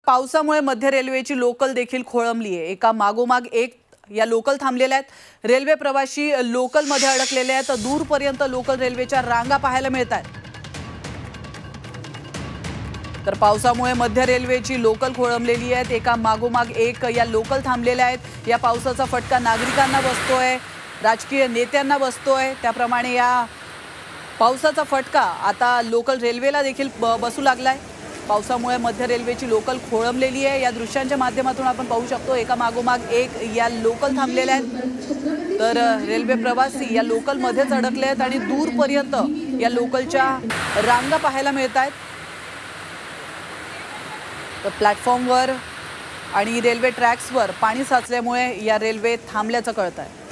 पावसामुळे मध्य रेल्वेची लोकल देखील खोळंबली आहे। एका मागोमाग एक या लोकल थांबलेल्या आहेत। रेल्वे प्रवासी लोकल मध्ये अडकलेले आहेत। दूरपर्यंत लोकल रेल्वेच्या रांगा पाहायला मिळतात। तर पावसामुळे मध्य रेल्वेची लोकल खोळंबलेली आहे। एका मागोमाग एक या लोकल थांबलेल्या आहेत। या पावसाचा फटका नागरिकांना बसतोय, राजकीय नेत्यांना बसतोय। त्याप्रमाणे या पावसाचा फटका आता लोकल रेल्वेला देखील बसू लागलाय। पावसामुळे मध्य रेल्वेची लोकल खोळंबलेली आहे। या दृश्यांच्या माध्यमातून आपण पाहू शकतो एका मागोमाग एक या लोकल थांबलेल्या आहेत। तर रेल्वे प्रवासी या लोकल मध्येच अडकले आहेत आणि दूरपर्यंत या लोकलच्या रांगा पाहायला मिळतात। तर प्लॅटफॉर्मवर आणि रेल्वे ट्रॅक्सवर पाणी साचल्यामुळे या रेल्वे थांबल्याचं कळत आहे।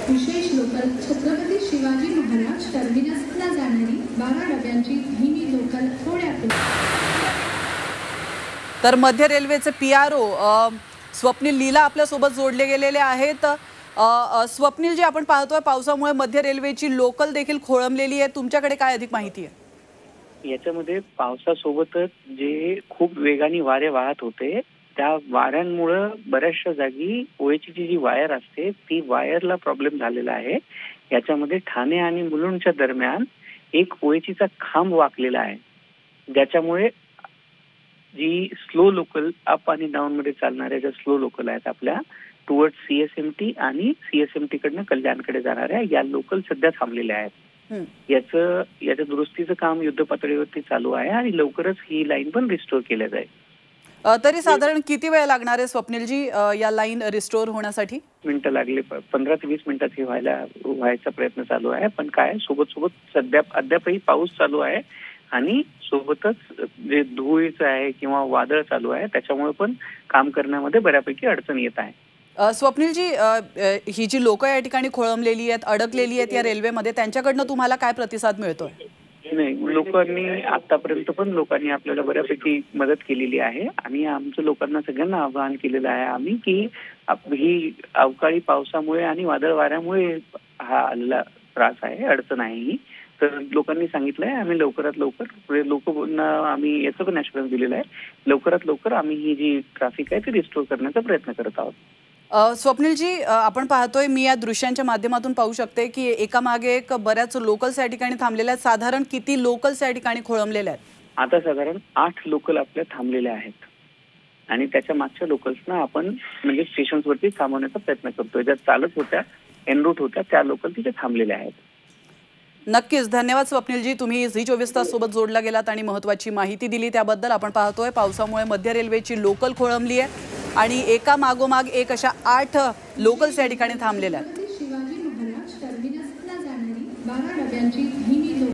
विशेष लोकल छत्रपती शिवाजी महाराज टर्मिनसला जाणारी 12 डब्यांची धीमी लोकल थोड्या तर मध्य रेल्वेचे पीआरओ स्वप्नील लीला आपल्या सोबत जोडले गेलेले आहेत। स्वप्नील जी आपण पाहतोय पावसामुळे मध्य रेल्वेची लोकल देखील खोळंबलेली आहे। तुमच्याकडे काय अधिक माहिती आहे? याच्यामध्ये पावसासोबतच जे खूप वेगाने वारे वाहत होते त्या वाऱ्यांमुळे बऱ्याचशा जागी ओएचची जी वायर असते ती वायरला प्रॉब्लेम झालेला आहे। याच्यामध्ये ठाणे आणि मुलुंडच्या दरम्यान एक ओएचचा खांब वाकलेला आहे, ज्याच्यामुळे जी स्लो लोकल अप आणि डाऊन मध्ये चालणाऱ्या ज्या स्लो लोकल आहेत आपल्या टुवर्ड्स सीएसएमटी आणि सीएसएमटी कडनं कल्याणकडे जाणाऱ्या या लोकल सध्या थांबलेल्या आहेत। याचं दुरुस्तीचं काम युद्ध पातळीवरती चालू आहे आणि लवकरच ही लाईन पण रिस्टोर केल्या जाईल। तरी साधारण किती वेळ लागणार आहे स्वप्नीलजी या लाईन रिस्टोर होण्यासाठी? मिनिटं लागले, 15 ते 20 मिनिटात व्हायचा प्रयत्न चालू आहे। पण काय सोबत सध्या अद्यापही पाऊस चालू आहे आणि सोबतच जे धुळीचं आहे किंवा वादळ चालू आहे त्याच्यामुळे पण काम करण्यामध्ये बऱ्यापैकी अडचण येत आहे। स्वप्नीलजी, ही जी लोक या ठिकाणी खोळंबलेली आहेत, अडकलेली आहेत या रेल्वेमध्ये, त्यांच्याकडनं तुम्हाला काय प्रतिसाद मिळतोय? नाही, लोकांनी आतापर्यंत पण लोकांनी आपल्याला बऱ्यापैकी मदत केलेली आहे आणि आमचं लोकांना सगळ्यांना आवाहन केलेलं आहे आम्ही की ही अवकाळी पावसामुळे आणि वादळ वाऱ्यामुळे हा आलेला त्रास आहे, अडचण आहे ही। तर लोकांनी सांगितलंय आम्ही लवकरात लवकर लोकांना आम्ही याचं पण ॲश्युरन्स दिलेलं आहे, लवकरात लवकर आम्ही ही जी ट्रॅफिक आहे ती रिस्टोर करण्याचा प्रयत्न करत आहोत। स्वप्नीलजी, आपण पाहतोय, मी या दृश्यांच्या माध्यमातून पाहू शकते की एका मागे एक बऱ्याच लोकल्स या ठिकाणी थांबलेल्या आहेत। साधारण किती लोकल्स या ठिकाणी खोळंबलेल्या आहेत? आता साधारण 8 लोकल आपल्या थांबलेल्या आहेत आणि त्याच्या मागच्या लोकल्सना आपण म्हणजे स्टेशन्सवरती थांबवण्याचा प्रयत्न करतोय। ज्या चालत होत्या, एन रूट होत्या, त्या लोकल तिथे थांबलेल्या आहेत। नक्कीच, धन्यवाद स्वप्नीलजी, तुम्ही झी 24 तास सोबत जोडला गेलात आणि महत्त्वाची माहिती दिली त्याबद्दल। आपण पाहतोय पावसामुळे मध्य रेल्वेची लोकल खोळंबली आहे आणि एका मागोमाग एक अशा 8 लोकल्स या ठिकाणी थांबलेल्या आहेत। शिवाजी महाराज टर्मिनसला जाणारी 12 डब्यांची धीमी